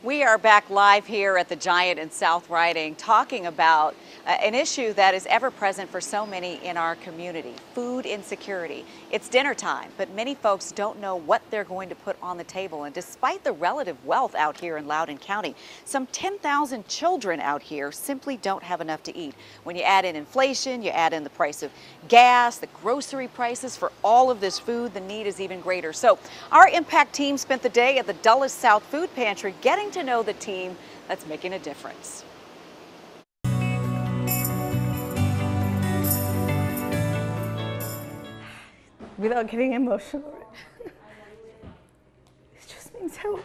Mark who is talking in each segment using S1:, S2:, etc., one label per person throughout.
S1: We are back live here at the Giant in South Riding talking about an issue that is ever present for so many in our community, food insecurity. It's dinner time, but many folks don't know what they're going to put on the table. And despite the relative wealth out here in Loudoun County, some 10,000 children out here simply don't have enough to eat. When you add in inflation, you add in the price of gas, the grocery prices for all of this food, the need is even greater. So our impact team spent the day at the Dulles South Food Pantry getting to know the team that's making a difference.
S2: Without getting emotional, it just means help,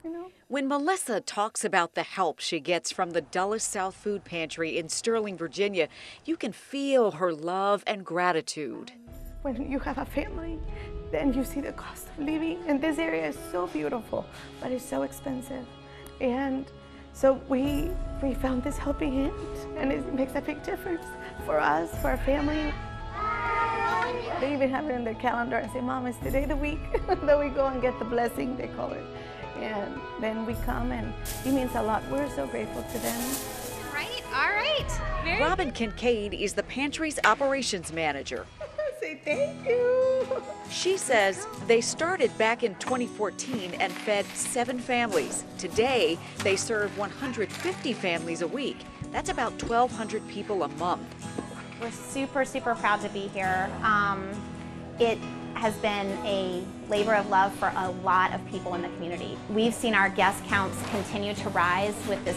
S2: you know?
S1: When Melissa talks about the help she gets from the Dulles South Food Pantry in Sterling, Virginia, you can feel her love and gratitude.
S2: When you have a family, then you see the cost of living, and this area is so beautiful, but it's so expensive. And so we found this helping hand, and it makes a big difference for us, for our family. They even have it in their calendar and say, Mom, is today the week that we go and get the blessing, they call it. And then we come, and it means a lot. We're so grateful to them.
S3: Right, all right. Very
S1: Robin
S3: good.
S1: Kincaid is the pantry's operations manager.
S2: Say thank you.
S1: She says they started back in 2014 and fed 7 families. Today, they serve 150 families a week. That's about 1,200 people a month.
S3: We're super, super proud to be here. It has been a labor of love for a lot of people in the community. We've seen our guest counts continue to rise with this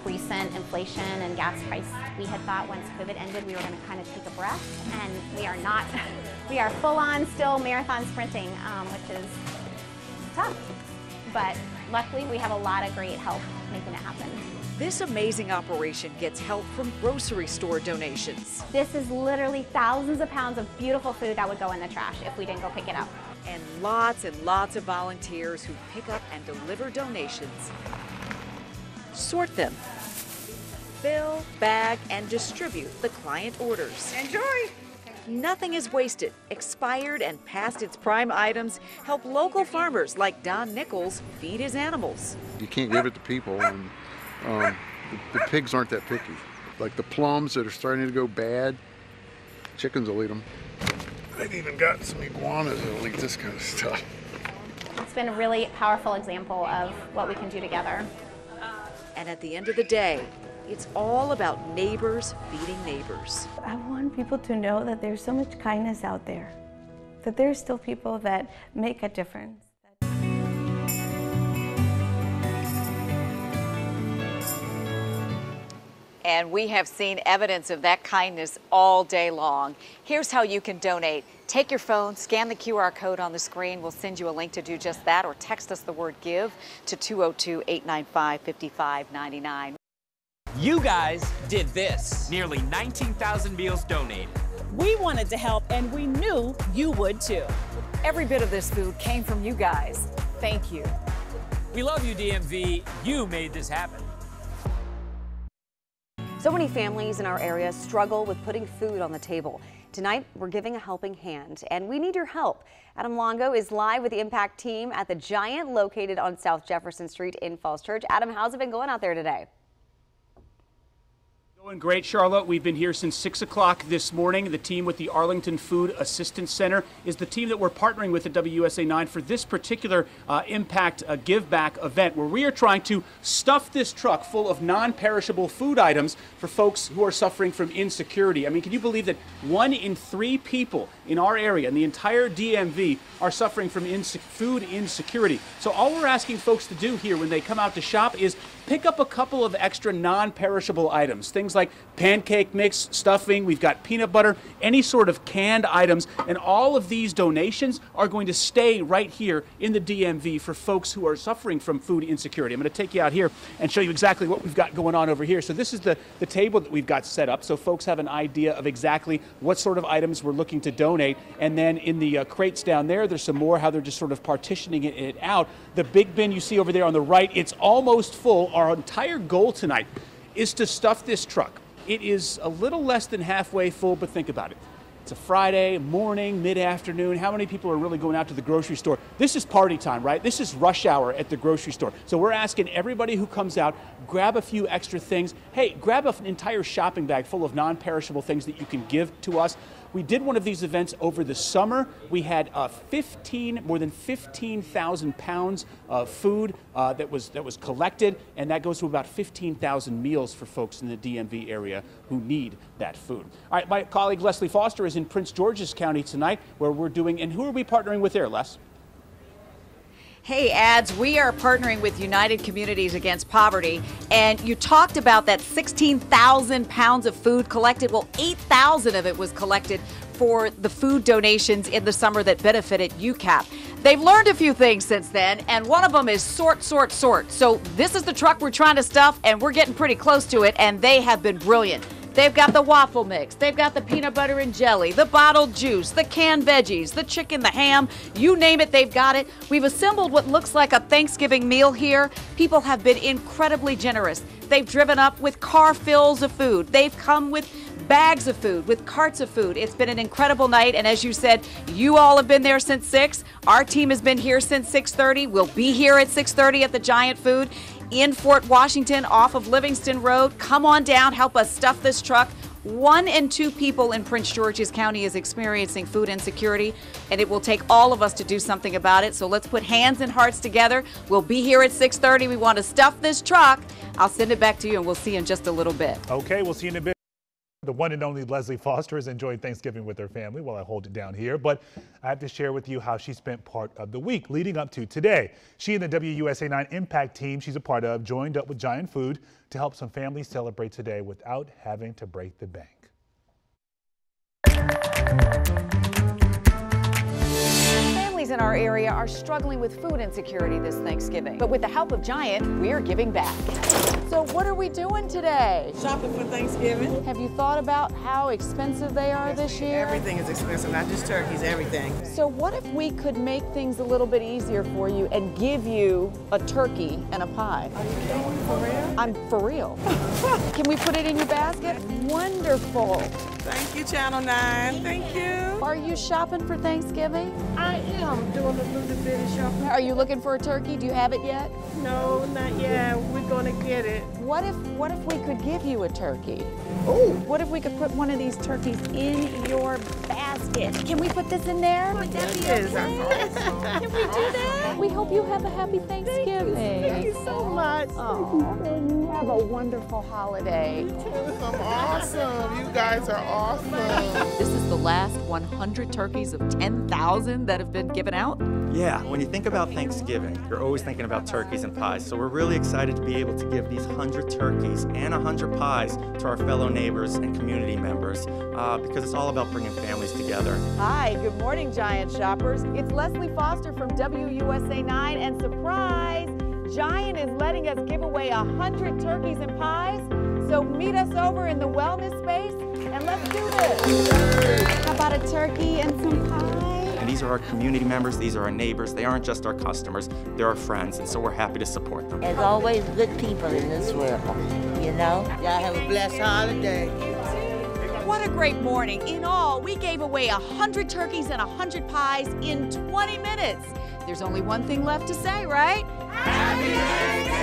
S3: recent inflation and gas price. We had thought once COVID ended, we were going to kind of take a breath, and we are not. We are full on still marathon sprinting, which is tough. But luckily, we have a lot of great help making it happen.
S1: This amazing operation gets help from grocery store donations.
S3: This is literally thousands of pounds of beautiful food that would go in the trash if we didn't go pick it up.
S1: And lots of volunteers who pick up and deliver donations, sort them, fill, bag, and distribute the client orders.
S2: Enjoy.
S1: Nothing is wasted. Expired and past its prime items help local farmers like Don Nichols feed his animals.
S4: You can't give it to people, and the pigs aren't that picky. Like the plums that are starting to go bad, chickens will eat them. They've even got some iguanas that'll eat this kind of stuff.
S3: It's been a really powerful example of what we can do together.
S1: And at the end of the day, it's all about neighbors feeding neighbors.
S2: I want people to know that there's so much kindness out there, that there's still people that make a difference.
S1: And we have seen evidence of that kindness all day long. Here's how you can donate. Take your phone, scan the QR code on the screen. We'll send you a link to do just that, or text us the word GIVE to 202-895-5599.
S5: You guys did this. Nearly 19,000 meals donated.
S6: We wanted to help, and we knew you would too.
S1: Every bit of this food came from you guys. Thank you.
S5: We love you, DMV. You made this happen.
S7: So many families in our area struggle with putting food on the table. Tonight, we're giving a helping hand, and we need your help. Adam Longo is live with the Impact team at the Giant located on South Jefferson Street in Falls Church. Adam, how's it been going out there today?
S8: Going great, Charlotte. We've been here since 6 o'clock this morning. The team with the Arlington Food Assistance Center is the team that we're partnering with at WUSA9 for this particular Impact Give Back event, where we are trying to stuff this truck full of non-perishable food items for folks who are suffering from insecurity. I mean, can you believe that 1 in 3 people in our area, in the entire DMV, are suffering from food insecurity? So all we're asking folks to do here when they come out to shop is pick up a couple of extra non-perishable items, things like pancake mix, stuffing, we've got peanut butter, any sort of canned items, and all of these donations are going to stay right here in the DMV for folks who are suffering from food insecurity. I'm going to take you out here and show you exactly what we've got going on over here. So this is the table that we've got set up so folks have an idea of exactly what sort of items we're looking to donate, and then in the crates down there, there's some more how they're just sort of partitioning it out. The big bin you see over there on the right, it's almost full. Our entire goal tonight is to stuff this truck. It is a little less than halfway full, but think about it. It's a Friday morning, mid-afternoon. How many people are really going out to the grocery store? This is party time, right? This is rush hour at the grocery store. So we're asking everybody who comes out, grab a few extra things. Hey, grab an entire shopping bag full of non-perishable things that you can give to us. We did one of these events over the summer. We had more than 15,000 pounds of food that was collected, and that goes to about 15,000 meals for folks in the DMV area who need that food. All right, my colleague Leslie Foster is in Prince George's County tonight, where we're doing, and who are we partnering with there, Les?
S1: Hey, Ads, we are partnering with United Communities Against Poverty, and you talked about that 16,000 pounds of food collected. Well, 8,000 of it was collected for the food donations in the summer that benefited UCAP. They've learned a few things since then, and one of them is sort, sort, sort. So this is the truck we're trying to stuff, and we're getting pretty close to it, and they have been brilliant. They've got the waffle mix, they've got the peanut butter and jelly, the bottled juice, the canned veggies, the chicken, the ham, you name it, they've got it. We've assembled what looks like a Thanksgiving meal here. People have been incredibly generous. They've driven up with car fills of food. They've come with bags of food, with carts of food. It's been an incredible night, and as you said, you all have been there since 6. Our team has been here since 6:30. We'll be here at 6:30 at the Giant Food in Fort Washington off of Livingston Road. Come on down, help us stuff this truck. 1 in 2 people in Prince George's County is experiencing food insecurity, and it will take all of us to do something about it. So let's put hands and hearts together. We'll be here at 6:30. We want to stuff this truck. I'll send it back to you, and we'll see you in just a little bit.
S9: Okay, we'll see you in a bit. The one and only Leslie Foster is enjoying Thanksgiving with her family while I hold it down here. But I have to share with you how she spent part of the week leading up to today. She and the WUSA9 Impact team she's a part of joined up with Giant Food to help some families celebrate today without having to break the bank.
S1: Families in our area are struggling with food insecurity this Thanksgiving. But with the help of Giant, we're giving back. So what are we doing today?
S10: Shopping for Thanksgiving.
S1: Have you thought about how expensive they are this year?
S10: Everything is expensive, not just turkeys, everything.
S1: So what if we could make things a little bit easier for you and give you a turkey and a pie?
S10: Are you kidding? For real?
S1: I'm for real. Can we put it in your basket? Wonderful.
S10: Thank you, Channel 9. Thank you.
S1: Are you shopping for Thanksgiving?
S10: I am doing a little bit of shopping.
S1: Are you looking for a turkey? Do you have it yet?
S10: No, not yet. We're going to get it.
S1: What if we could give you a turkey?
S10: Oh.
S1: What if we could put one of these turkeys in your basket? Can we put this in there? Would that be okay?
S10: Awesome.
S1: Can we do that? We hope you have a happy Thanksgiving.
S10: Thank you so much.
S1: Oh, you have a wonderful holiday.
S10: I'm awesome. You guys are awesome.
S1: This is the last 100 turkeys of 10,000 that have been given out?
S11: Yeah, when you think about Thanksgiving, you're always thinking about turkeys and pies. So we're really excited to be able to give these 100 turkeys and 100 pies to our fellow neighbors and community members because it's all about bringing families together.
S1: Hi, good morning, Giant shoppers. It's Leslie Foster from WUSA9, and surprise, Giant is letting us give away 100 turkeys and pies. So meet us over in the wellness space and let's do this. How about a turkey and some pie?
S11: And these are our community members, these are our neighbors. They aren't just our customers, they're our friends, and so we're happy to support them.
S12: There's always good people in this world, you know? Y'all have a blessed holiday.
S1: What a great morning. In all, we gave away 100 turkeys and 100 pies in 20 minutes. There's only one thing left to say, right? Happy Thanksgiving!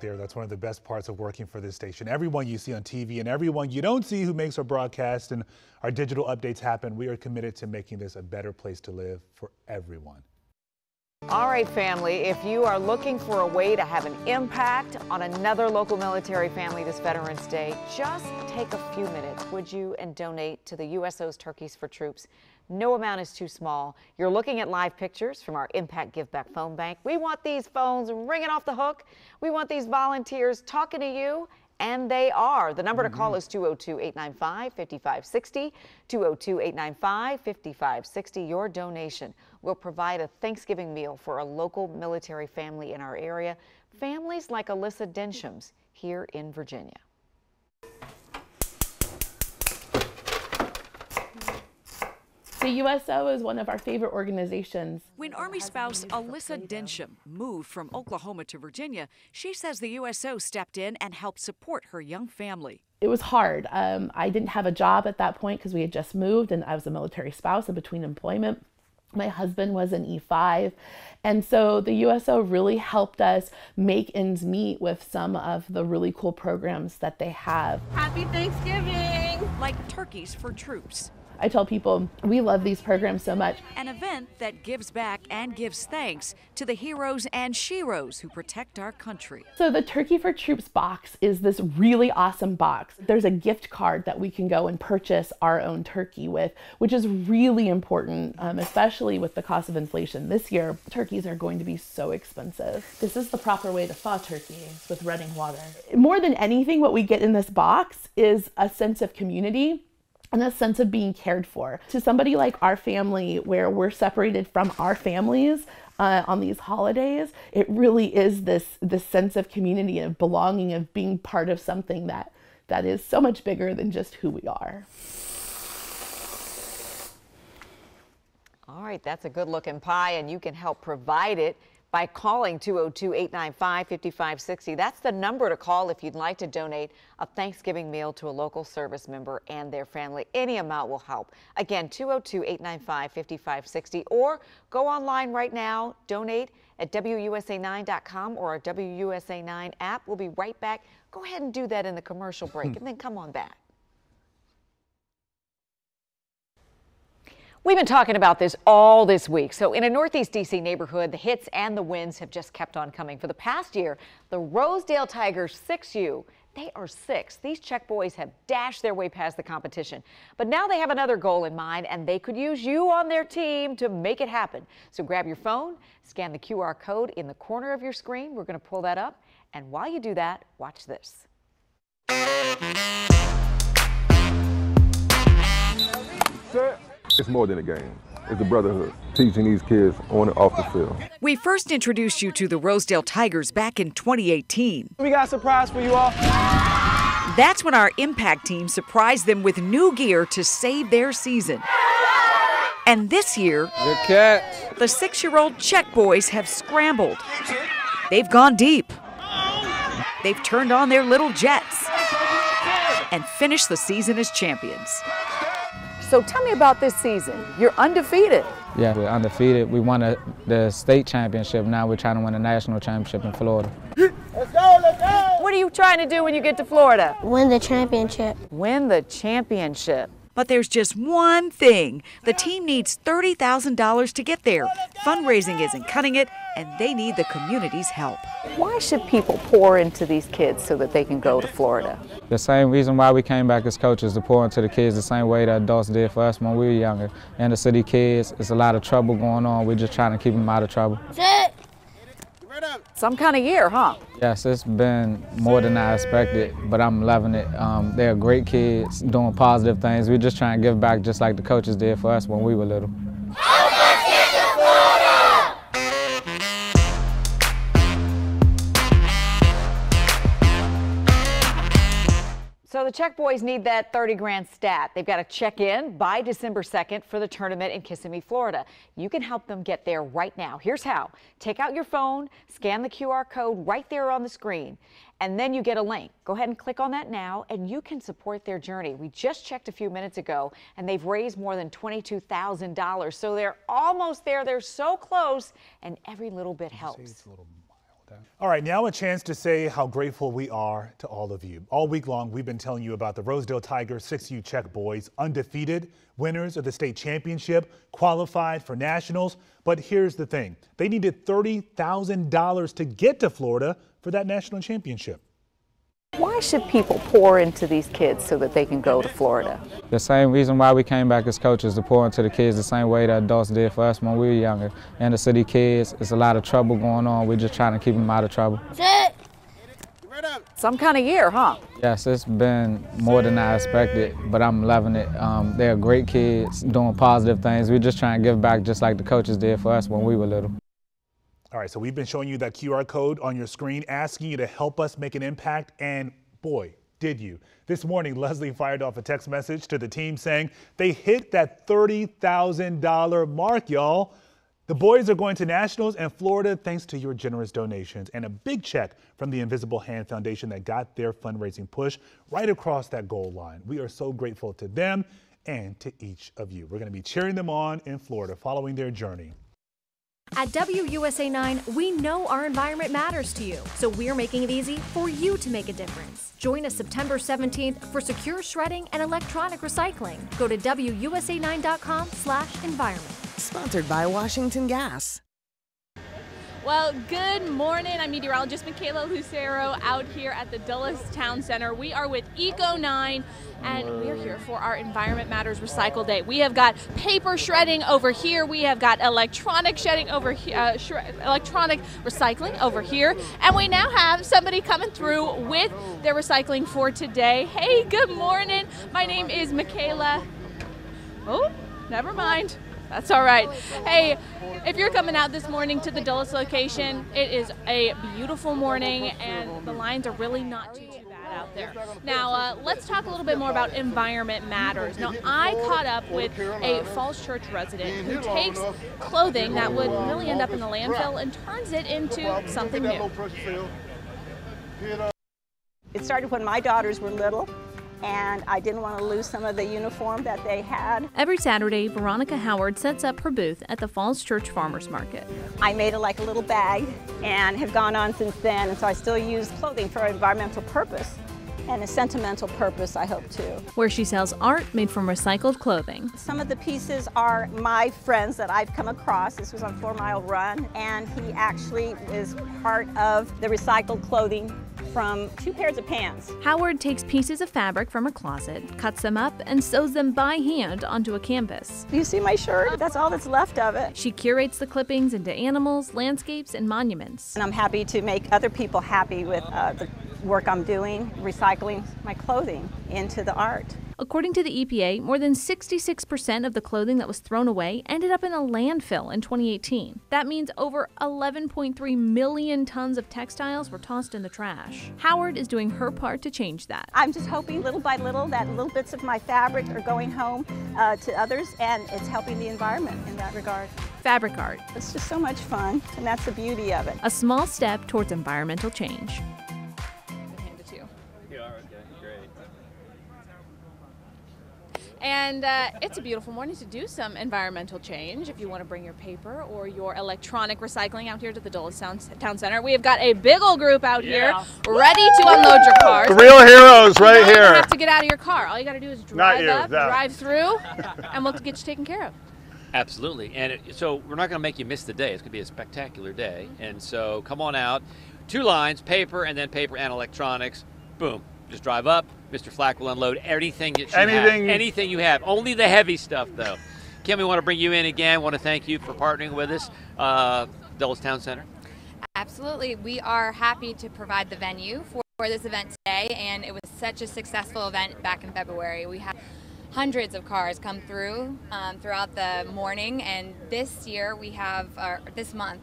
S9: There. That's one of the best parts of working for this station. Everyone you see on TV and everyone you don't see who makes our broadcast and our digital updates happen, we are committed to making this a better place to live for everyone.
S1: All right, family, if you are looking for a way to have an impact on another local military family this Veterans Day, just take a few minutes, would you, and donate to the USO's Turkeys for Troops. No amount is too small. You're looking at live pictures from our Impact Give Back phone bank. We want these phones ringing off the hook. We want these volunteers talking to you, and they are. The number to call is 202-895-5560, 202-895-5560. Your donation will provide a Thanksgiving meal for a local military family in our area, families like Alyssa Densham's here in Virginia.
S2: So USO is one of our favorite organizations.
S1: When Army spouse Alyssa Densham moved from Oklahoma to Virginia, she says the USO stepped in and helped support her young family.
S2: It was hard. I didn't have a job at that point because we had just moved and I was a military spouse in between employment. My husband was an E5. And so the USO really helped us make ends meet with some of the really cool programs that they have.
S6: Happy Thanksgiving!
S1: Like turkeys for troops.
S2: I tell people we love these programs so much.
S1: An event that gives back and gives thanks to the heroes and sheroes who protect our country.
S2: So the Turkey for Troops box is this really awesome box. There's a gift card that we can go and purchase our own turkey with, which is really important, especially with the cost of inflation. This year, turkeys are going to be so expensive. This is the proper way to thaw turkeys, with running water. More than anything, what we get in this box is a sense of community and a sense of being cared for. To somebody like our family, where we're separated from our families on these holidays, it really is this sense of community, of belonging, of being part of something that is so much bigger than just who we are.
S1: All right, that's a good looking pie, and you can help provide it by calling 202-895-5560. That's the number to call if you'd like to donate a Thanksgiving meal to a local service member and their family. Any amount will help. Again, 202-895-5560, or go online right now, donate at WUSA9.com or our WUSA9 app. We'll be right back. Go ahead and do that in the commercial break, and then come on back. We've been talking about this all this week. So in a Northeast D.C. neighborhood, the hits and the wins have just kept on coming. For the past year, the Rosedale Tigers 6U, they are 6. These Czech boys have dashed their way past the competition. But now they have another goal in mind, and they could use you on their team to make it happen. So grab your phone, scan the QR code in the corner of your screen. We're going to pull that up. And while you do that, watch this.
S13: It's more than a game. It's a brotherhood, teaching these kids on and off the field.
S1: We first introduced you to the Rosedale Tigers back in 2018.
S14: We got a surprise for you all.
S1: That's when our impact team surprised them with new gear to save their season. And this year, the 6-year-old Czech boys have scrambled. They've gone deep. They've turned on their little jets and finished the season as champions. So tell me about this season. You're undefeated.
S15: Yeah, we're undefeated. We won the state championship. Now we're trying to win a national championship in Florida.
S1: Let's go, let's go! What are you trying to do when you get to Florida?
S16: Win the championship.
S1: Win the championship. But there's just one thing. The team needs $30,000 to get there. Fundraising isn't cutting it, and they need the community's help. Why should people pour into these kids so that they can go to Florida?
S15: The same reason why we came back as coaches, to pour into the kids the same way that adults did for us when we were younger. Inner city kids, it's a lot of trouble going on. We're just trying to keep them out of trouble.
S1: Some kind of year, huh?
S15: Yes, it's been more than I expected, but I'm loving it. They're great kids doing positive things. We're just trying to give back just like the coaches did for us when we were little.
S1: So the Czech boys need that 30 grand stat. They've got to check in by December 2nd for the tournament in Kissimmee, Florida. You can help them get there right now. Here's how. Take out your phone, scan the QR code right there on the screen, and then you get a link. Go ahead and click on that now, and you can support their journey. We just checked a few minutes ago, and they've raised more than $22,000. So they're almost there. They're so close, and every little bit helps.
S9: All right, now a chance to say how grateful we are to all of you. All week long, we've been telling you about the Rosedale Tigers 6U Czech boys, undefeated, winners of the state championship, qualified for nationals. But here's the thing. They needed $30,000 to get to Florida for that national championship.
S1: Why should people pour into these kids so that they can go to Florida?
S15: The same reason why we came back as coaches, to pour into the kids the same way that adults did for us when we were younger. Inner city kids, it's a lot of trouble going on. We're just trying to keep them out of trouble.
S1: Some kind of year, huh?
S15: Yes, it's been more than I expected, but I'm loving it. They're great kids doing positive things. We're just trying to give back just like the coaches did for us when we were little.
S9: All right, so we've been showing you that QR code on your screen, asking you to help us make an impact, and boy, did you? This morning, Leslie fired off a text message to the team saying they hit that $30,000 mark, y'all. The boys are going to nationals in Florida thanks to your generous donations and a big check from the Invisible Hand Foundation that got their fundraising push right across that goal line. We are so grateful to them and to each of you. We're going to be cheering them on in Florida following their journey.
S14: At WUSA9, we know our environment matters to you, so we're making it easy for you to make a difference. Join us September 17th for secure shredding and electronic recycling. Go to WUSA9.com/environment.
S16: Sponsored by Washington Gas.
S17: Well, good morning. I'm meteorologist Michaela Lucero out here at the Dulles Town Center. We are with Eco9, and we are here for our Environment Matters Recycle Day. We have got paper shredding over here. We have got electronic shredding over here, electronic recycling over here, and we now have somebody coming through with their recycling for today. Hey, good morning. My name is Michaela. Oh, never mind. That's all right. Hey, if you're coming out this morning to the Dulles location, it is a beautiful morning and the lines are really not too bad out there. Now, let's talk a little bit more about Environment Matters. Now, I caught up with a Falls Church resident who takes clothing that would really end up in the landfill and turns it into something new.
S18: It started when my daughters were little, and I didn't want to lose some of the uniform that they had.
S17: Every Saturday, Veronica Howard sets up her booth at the Falls Church Farmers Market.
S18: I made it like a little bag and have gone on since then, and so I still use clothing for an environmental purpose and a sentimental purpose, I hope, too.
S17: Where she sells art made from recycled clothing.
S18: Some of the pieces are my friends that I've come across. This was on 4 Mile Run, and he actually is part of the recycled clothing from 2 pairs of pants.
S17: Howard takes pieces of fabric from her closet, cuts them up, and sews them by hand onto a canvas.
S18: Do you see my shirt? That's all that's left of it.
S17: She curates the clippings into animals, landscapes, and monuments.
S18: And I'm happy to make other people happy with the work I'm doing, recycling my clothing into the art.
S17: According to the EPA, more than 66% of the clothing that was thrown away ended up in a landfill in 2018. That means over 11.3 million tons of textiles were tossed in the trash. Howard is doing her part to change that.
S18: I'm just hoping little by little that little bits of my fabric are going home to others, and it's helping the environment in that regard.
S17: Fabric art.
S18: It's just so much fun, and that's the beauty of it.
S17: A small step towards environmental change. And it's a beautiful morning to do some environmental change. If you want to bring your paper or your electronic recycling out here to the Dulles Town Center, we have got a big old group out here ready to unload your cars.
S19: The real heroes right
S17: here. You don't
S19: here.
S17: have to get out of your car. All you got to do is drive up, drive through, and we'll get you taken care of.
S20: Absolutely. And so we're not going to make you miss the day. It's going to be a spectacular day. And so come on out. 2 lines, paper, and then paper and electronics. Boom. Just drive up. Mr. Flack will unload anything that you have. Anything you have. Only the heavy stuff, though. Kim, we want to bring you in again. Want to thank you for partnering with us, Dulles Town Center.
S21: Absolutely. We are happy to provide the venue for this event today, and it was such a successful event back in February. We had hundreds of cars come through throughout the morning, and this year we have, this month,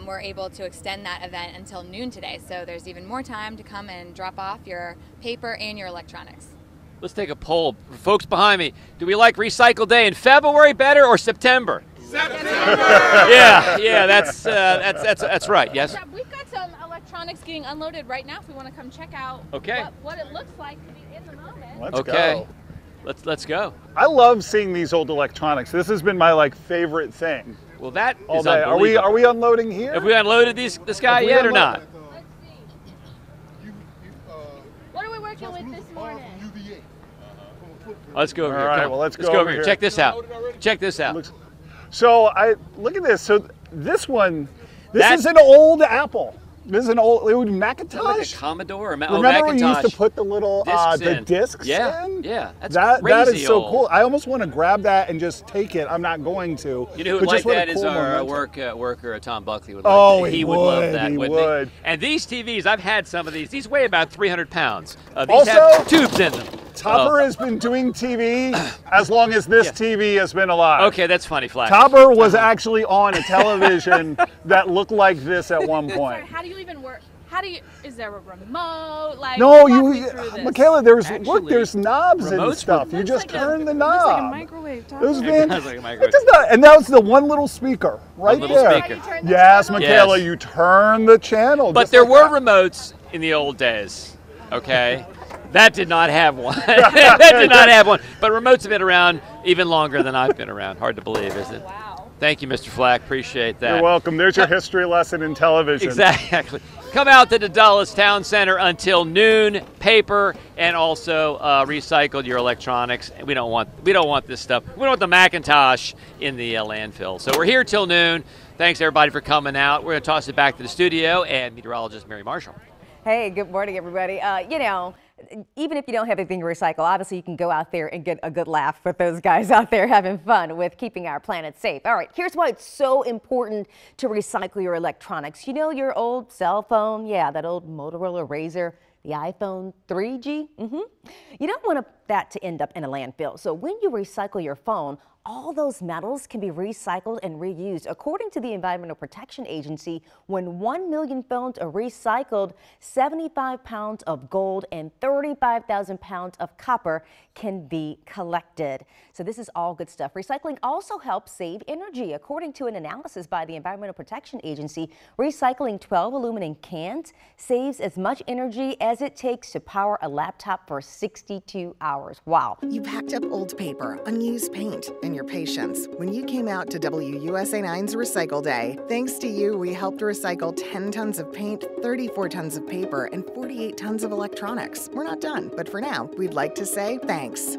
S21: we're able to extend that event until noon today, so there's even more time to come and drop off your paper and your electronics.
S20: Let's take a poll. Folks behind me, do we like Recycle Day in February better or September? September! yeah, that's right, yes?
S17: We've got some electronics getting unloaded right now if we want to come check out what it looks like to be in the moment.
S19: Let's go.
S20: Let's go.
S19: I love seeing these old electronics. This has been my favorite thing.
S20: Well, that
S19: all
S20: is
S19: day. Are we unloading here?
S20: Have we unloaded this guy yet or not?
S17: Let's see. What are we working with this morning?
S20: Let's go over here.
S19: All right, well, let's go
S20: over here. Check this out. Check this out.
S19: So look at this. So this one, this is an old Apple. This is an old Macintosh.
S20: Like a Commodore or
S19: Remember
S20: Macintosh.
S19: we used to put the little discs in?
S20: Yeah, that's
S19: that
S20: crazy
S19: is so
S20: old.
S19: cool. I almost want to grab that and just take it. I'm not going to.
S20: You know who would like that is our worker, Tom Buckley. Would like that.
S19: He
S20: would love that, wouldn't he? And these TVs, I've had some of these. These weigh about 300 pounds. These have tubes in them.
S19: Topper has been doing TV as long as this TV has been alive.
S20: Okay, that's funny, Flash.
S19: Topper was actually on a television that looked like this at one point.
S17: How do you even work? is there a remote? Like,
S19: No,
S17: walk me through this.
S19: Michaela, there's knobs and stuff. You just turn the knob.
S2: It's like a microwave.
S19: It was
S20: It sounds like a microwave.
S19: and that was the one little speaker right
S20: little
S19: there.
S20: speaker.
S19: Yes, Michaela,
S20: Yes.
S19: you turn the channel.
S20: But
S19: just
S20: there
S19: like
S20: were
S19: that.
S20: remotes in the old days, okay? That did not have one. That did not have one. But remotes have been around even longer than I've been around. Hard to believe, isn't it? Wow. Thank you, Mr. Flack. Appreciate that.
S19: You're welcome. There's your history lesson in television.
S20: Exactly. Come out to the Dulles Town Center until noon. Paper and also recycle your electronics. We don't want this stuff. We don't want the Macintosh in the landfill. So we're here till noon. Thanks everybody for coming out. We're going to toss it back to the studio and meteorologist Mary Marshall.
S7: Hey, good morning, everybody. You know, even if you don't have anything to recycle, obviously you can go out there and get a good laugh with those guys out there having fun with keeping our planet safe. All right, here's why it's so important to recycle your electronics. You know, your old cell phone, yeah, that old Motorola Razr, the iPhone 3G. You don't want that to end up in a landfill. So when you recycle your phone, all those metals can be recycled and reused. According to the Environmental Protection Agency, when 1 million phones are recycled, 75 pounds of gold and 35,000 pounds of copper can be collected. So this is all good stuff. Recycling also helps save energy. According to an analysis by the Environmental Protection Agency, recycling 12 aluminum cans saves as much energy as it takes to power a laptop for 62 hours. Wow.
S16: You packed up old paper, unused paint, and your patience when you came out to WUSA9's Recycle Day. Thanks to you, we helped recycle 10 tons of paint, 34 tons of paper, and 48 tons of electronics. We're not done, but for now, we'd like to say thanks.